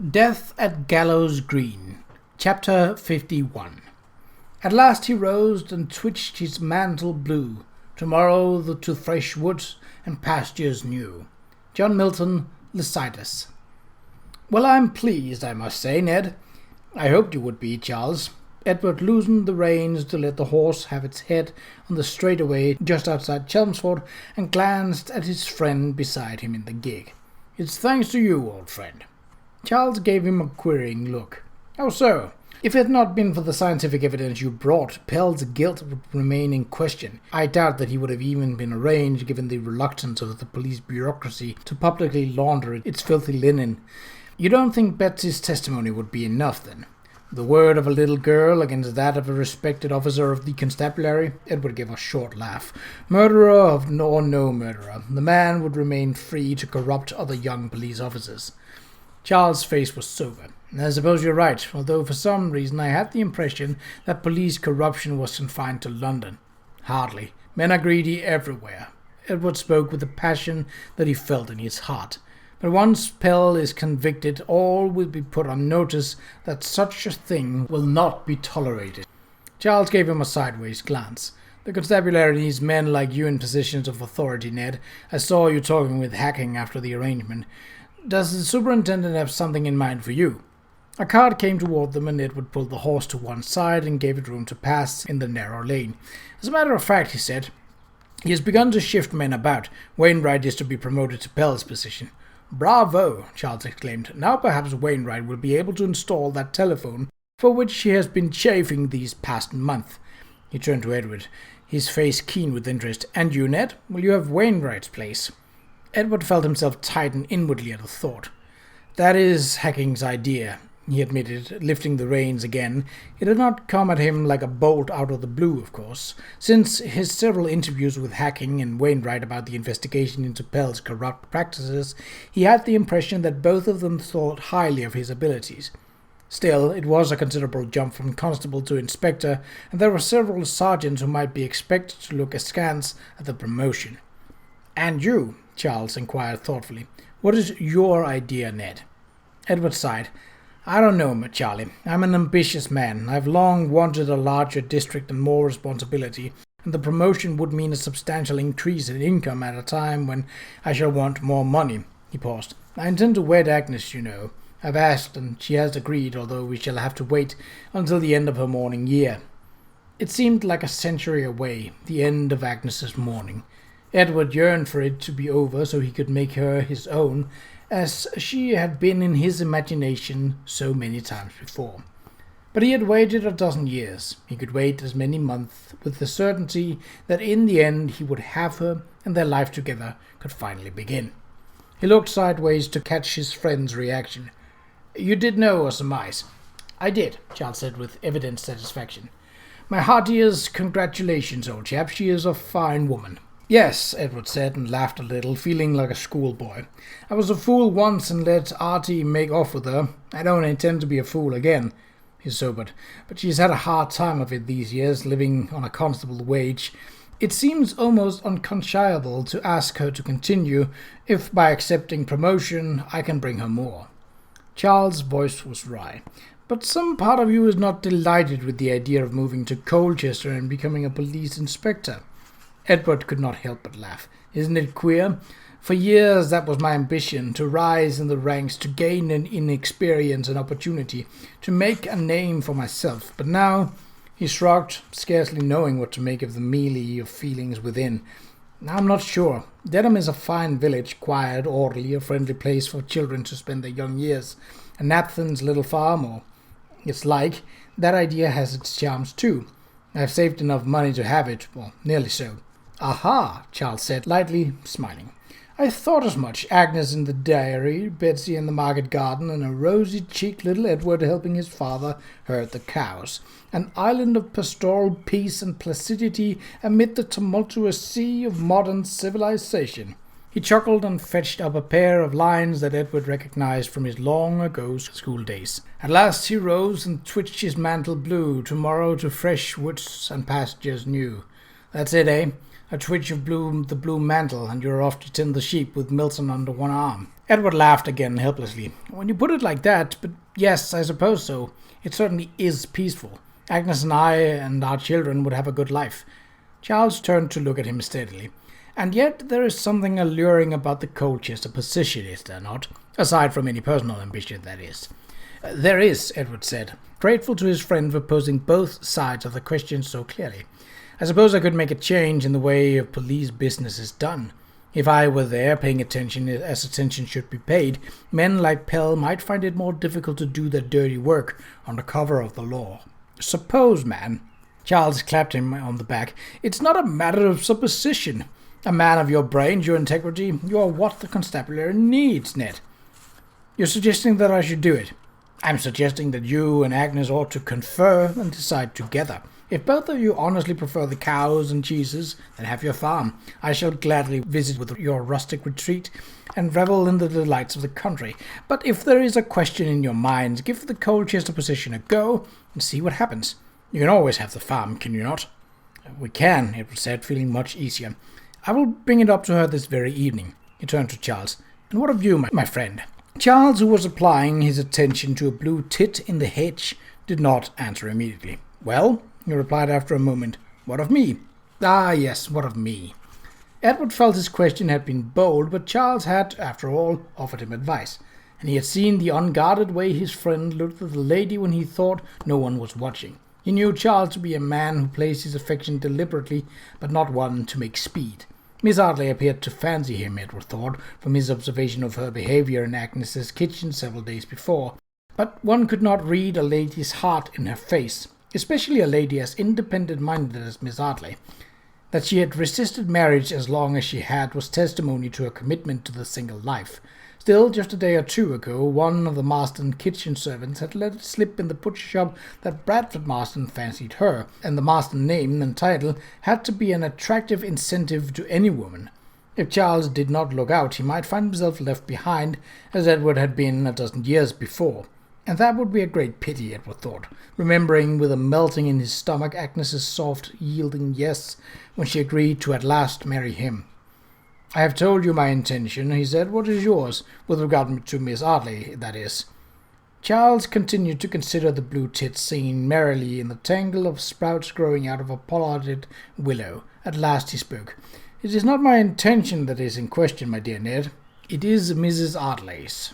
Death at Gallows Green, Chapter 51. At last he rose and twitched his mantle blue, tomorrow to fresh woods and pastures new. John Milton, Lycidas. Well, I'm pleased, I must say, Ned. I hoped you would be, Charles. Edward loosened the reins to let the horse have its head on the straightaway just outside Chelmsford and glanced at his friend beside him in the gig. It's thanks to you, old friend. Charles gave him a querying look. How so? If it had not been for the scientific evidence you brought, Pell's guilt would remain in question. I doubt that he would have even been arraigned given the reluctance of the police bureaucracy to publicly launder its filthy linen. You don't think Betsy's testimony would be enough, then? The word of a little girl against that of a respected officer of the constabulary? Edward gave a short laugh. Murderer or no murderer, the man would remain free to corrupt other young police officers. Charles' face was sober. I suppose you're right, although for some reason I had the impression that police corruption was confined to London. Hardly. Men are greedy everywhere. Edward spoke with the passion that he felt in his heart. But once Pell is convicted, all will be put on notice that such a thing will not be tolerated. Charles gave him a sideways glance. The constabulary needs men like you in positions of authority, Ned. I saw you talking with Hacking after the arraignment. Does the superintendent have something in mind for you? A cart came toward them, and Edward pulled the horse to one side and gave it room to pass in the narrow lane. As a matter of fact, he said, he has begun to shift men about. Wainwright is to be promoted to Pell's position. Bravo! Charles exclaimed. Now perhaps Wainwright will be able to install that telephone for which he has been chafing these past month. He turned to Edward, his face keen with interest. And you, Ned? Will you have Wainwright's place? Edward felt himself tighten inwardly at the thought. That is Hacking's idea, he admitted, lifting the reins again. It had not come at him like a bolt out of the blue, of course. Since his several interviews with Hacking and Wainwright about the investigation into Pell's corrupt practices, he had the impression that both of them thought highly of his abilities. Still, it was a considerable jump from constable to inspector, and there were several sergeants who might be expected to look askance at the promotion. And you? Charles inquired thoughtfully. What is your idea, Ned? Edward sighed. I don't know, Charlie. I'm an ambitious man. I've long wanted a larger district and more responsibility, and the promotion would mean a substantial increase in income at a time when I shall want more money. He paused. I intend to wed Agnes, you know. I've asked, and she has agreed, although we shall have to wait until the end of her mourning year. It seemed like a century away, the end of Agnes's mourning. Edward yearned for it to be over so he could make her his own, as she had been in his imagination so many times before. But he had waited a dozen years. He could wait as many months, with the certainty that in the end he would have her and their life together could finally begin. He looked sideways to catch his friend's reaction. You did know or surmise? I did, Charles said with evident satisfaction. My heartiest congratulations, old chap. She is a fine woman. Yes, Edward said, and laughed a little, feeling like a schoolboy. I was a fool once and let Artie make off with her. I don't intend to be a fool again. He sobered. But she's had a hard time of it these years, living on a constable wage. It seems almost unconscionable to ask her to continue, if by accepting promotion I can bring her more. Charles' voice was wry. But some part of you is not delighted with the idea of moving to Colchester and becoming a police inspector. Edward could not help but laugh. Isn't it queer? For years that was my ambition, to rise in the ranks, to gain in experience and opportunity, to make a name for myself. But now, he shrugged, scarcely knowing what to make of the melee of feelings within. I'm not sure. Dedham is a fine village, quiet, orderly, a friendly place for children to spend their young years. And Napthan's little farm, or its like, that idea has its charms too. I've saved enough money to have it, or nearly so. Aha, Charles said, lightly smiling. I thought as much. Agnes in the dairy, Betsy in the market garden, and a rosy-cheeked little Edward helping his father herd the cows. An island of pastoral peace and placidity amid the tumultuous sea of modern civilization. He chuckled and fetched up a pair of lines that Edward recognized from his long-ago school days. At last he rose and twitched his mantle blue, tomorrow to fresh woods and pastures new. That's it, eh? A twitch of the blue mantle, and you're off to tend the sheep with Milton under one arm. Edward laughed again helplessly. When you put it like that, but yes, I suppose so. It certainly is peaceful. Agnes and I and our children would have a good life. Charles turned to look at him steadily. And yet there is something alluring about the Colchester position, is there not? Aside from any personal ambition, that is. There is, Edward said, grateful to his friend for posing both sides of the question so clearly. I suppose I could make a change in the way of police business is done. If I were there paying attention as attention should be paid, men like Pell might find it more difficult to do their dirty work under cover of the law. Suppose, man. Charles clapped him on the back. It's not a matter of supposition. A man of your brains, your integrity, you are what the constabulary needs, Ned. You're suggesting that I should do it. I'm suggesting that you and Agnes ought to confer and decide together. If both of you honestly prefer the cows and cheeses, then have your farm. I shall gladly visit with your rustic retreat and revel in the delights of the country. But if there is a question in your minds, give the Colchester position a go and see what happens. You can always have the farm, can you not? We can, Edward said, feeling much easier. I will bring it up to her this very evening. He turned to Charles. And what of you, my friend? Charles, who was applying his attention to a blue tit in the hedge, did not answer immediately. Well, he replied after a moment. What of me? Ah, yes, what of me? Edward felt his question had been bold, but Charles had, after all, offered him advice, and he had seen the unguarded way his friend looked at the lady when he thought no one was watching. He knew Charles to be a man who placed his affection deliberately, but not one to make speed. Miss Ardley appeared to fancy him, Edward thought, from his observation of her behaviour in Agnes's kitchen several days before. But one could not read a lady's heart in her face, especially a lady as independent-minded as Miss Ardley. That she had resisted marriage as long as she had was testimony to her commitment to the single life. Still, just a day or two ago, one of the Marston kitchen servants had let it slip in the butcher shop that Bradford Marston fancied her, and the Marston name and title had to be an attractive incentive to any woman. If Charles did not look out, he might find himself left behind, as Edward had been a dozen years before. And that would be a great pity, Edward thought, remembering with a melting in his stomach Agnes's soft, yielding yes when she agreed to at last marry him. I have told you my intention, he said. What is yours, with regard to Miss Ardley, that is? Charles continued to consider the blue tit singing merrily in the tangle of sprouts growing out of a pollarded willow. At last he spoke. It is not my intention that is in question, my dear Ned. It is Mrs. Ardley's.